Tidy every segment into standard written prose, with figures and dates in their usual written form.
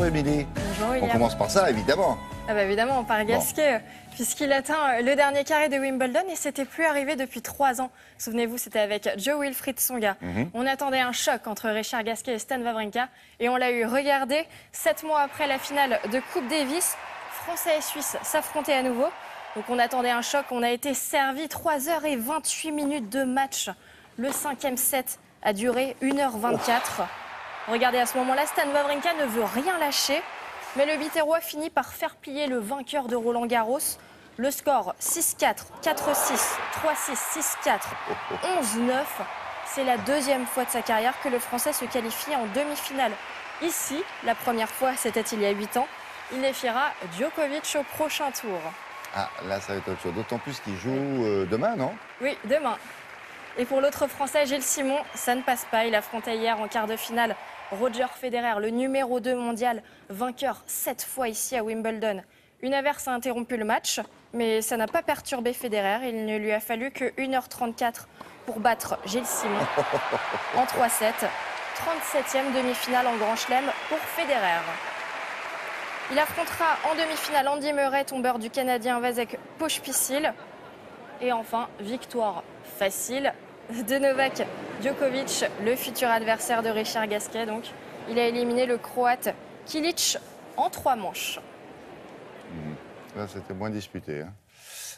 Bonjour Émilie. Bonjour On William. commence par ça, évidemment. Ah bah évidemment, on part Gasquet, puisqu'il atteint le dernier carré de Wimbledon et c'était plus arrivé depuis 3 ans. Souvenez-vous, c'était avec Jo-Wilfried Tsonga. On attendait un choc entre Richard Gasquet et Stan Wawrinka et on l'a eu. Regardez, 7 mois après la finale de Coupe Davis, Français et Suisses s'affrontaient à nouveau. Donc on attendait un choc, on a été servi 3h28 de match. Le 5e set a duré 1h24. Regardez, à ce moment-là, Stan Wawrinka ne veut rien lâcher. Mais le Biterrois finit par faire plier le vainqueur de Roland Garros. Le score 6-4, 4-6, 3-6, 6-4, 11-9. C'est la deuxième fois de sa carrière que le Français se qualifie en demi-finale. Ici, la première fois, c'était il y a 8 ans. Il défiera Djokovic au prochain tour. Ah, là, ça va être autre chose. D'autant plus qu'il joue demain, non? Oui, demain. Et pour l'autre Français, Gilles Simon, ça ne passe pas. Il affrontait hier en quart de finale Roger Federer, le numéro 2 mondial, vainqueur 7 fois ici à Wimbledon. Une averse a interrompu le match, mais ça n'a pas perturbé Federer. Il ne lui a fallu que 1h34 pour battre Gilles Simon en 3-7. 37e demi-finale en Grand Chelem pour Federer. Il affrontera en demi-finale Andy Murray, tombeur du Canadien Vasek Pospisil. Et enfin, victoire facile de Novak Djokovic, le futur adversaire de Richard Gasquet. Donc, il a éliminé le Croate Kilic en 3 manches. Là, c'était moins disputé. Hein.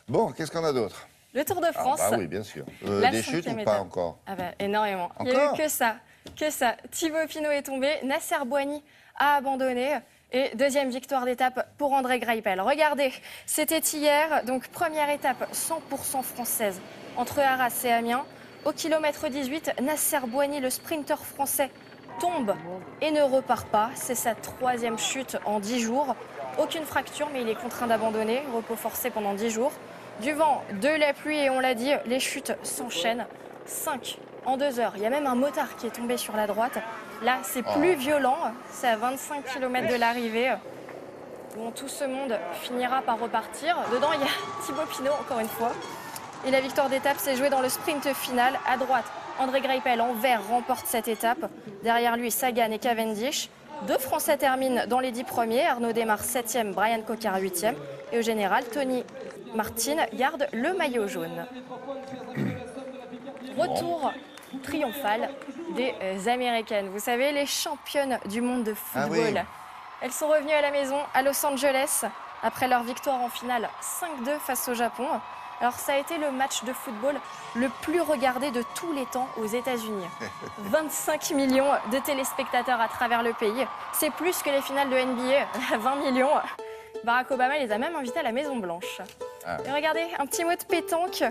Bon, qu'est-ce qu'on a d'autre? Le Tour de France. Ah bah oui, bien sûr. Des chutes ou pas étape. encore? Ah bah, énormément. Encore? Il n'y a eu que ça. Thibaut Pinot est tombé, Nasser Boigny a abandonné. Et deuxième victoire d'étape pour André Greipel. Regardez, c'était hier, donc première étape 100% française entre Arras et Amiens. Au kilomètre 18, Nasser Boigny, le sprinter français, tombe et ne repart pas. C'est sa 3e chute en 10 jours. Aucune fracture, mais il est contraint d'abandonner. Repos forcé pendant 10 jours. Du vent, de la pluie et on l'a dit, les chutes s'enchaînent. 5 en 2 heures. Il y a même un motard qui est tombé sur la droite. Là, c'est plus violent. C'est à 25 km de l'arrivée. Bon, tout ce monde finira par repartir. Dedans, il y a Thibaut Pinot, encore une fois. Et la victoire d'étape s'est jouée dans le sprint final. À droite, André Greipel en vert remporte cette étape. Derrière lui, Sagan et Cavendish. 2 Français terminent dans les 10 premiers. Arnaud Démare 7e, Brian Cocard 8e. Et au général, Tony Martin garde le maillot jaune. Retour triomphal des Américaines. Vous savez, les championnes du monde de football. Ah oui. Elles sont revenues à la maison à Los Angeles après leur victoire en finale 5-2 face au Japon. Alors ça a été le match de football le plus regardé de tous les temps aux États-Unis. 25 millions de téléspectateurs à travers le pays. C'est plus que les finales de NBA, 20 millions. Barack Obama les a même invités à la Maison Blanche. Ah. Et regardez, un petit mot de pétanque.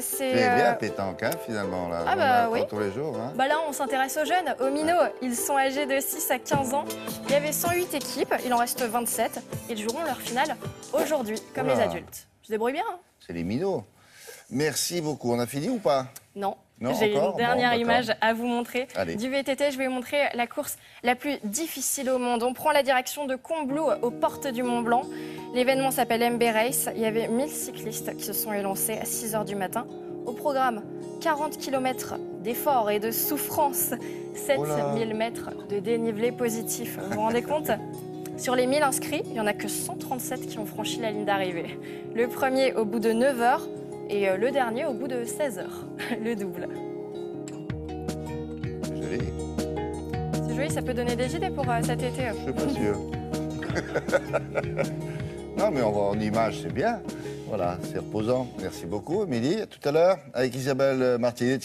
C'est bien pétanque, hein, finalement. Là. Ah On bah attend oui. tous les jours. Hein. Bah là, on s'intéresse aux jeunes, aux minots. Ils sont âgés de 6 à 15 ans. Il y avait 108 équipes, il en reste 27. Ils joueront leur finale aujourd'hui, comme Oula. les adultes. Je débrouille bien, hein? C'est les minots. Merci beaucoup. On a fini ou pas? Non. Non, J'ai encore? une dernière Bon, image à vous montrer. Allez. Du VTT, je vais vous montrer la course la plus difficile au monde. On prend la direction de Combloux, aux portes du Mont Blanc. L'événement s'appelle MB Race. Il y avait 1000 cyclistes qui se sont élancés à 6 h du matin. Au programme, 40 km d'efforts et de souffrance, 7000 mètres de dénivelé positif. Vous vous rendez compte? Sur les 1000 inscrits, il n'y en a que 137 qui ont franchi la ligne d'arrivée. Le premier au bout de 9 heures et le dernier au bout de 16 heures. Le double. C'est joli. C'est joli, ça peut donner des idées pour cet été. Je suis pas sûr. Non, mais on voit en image, c'est bien. Voilà, c'est reposant. Merci beaucoup, Émilie. À tout à l'heure avec Isabelle Martinet.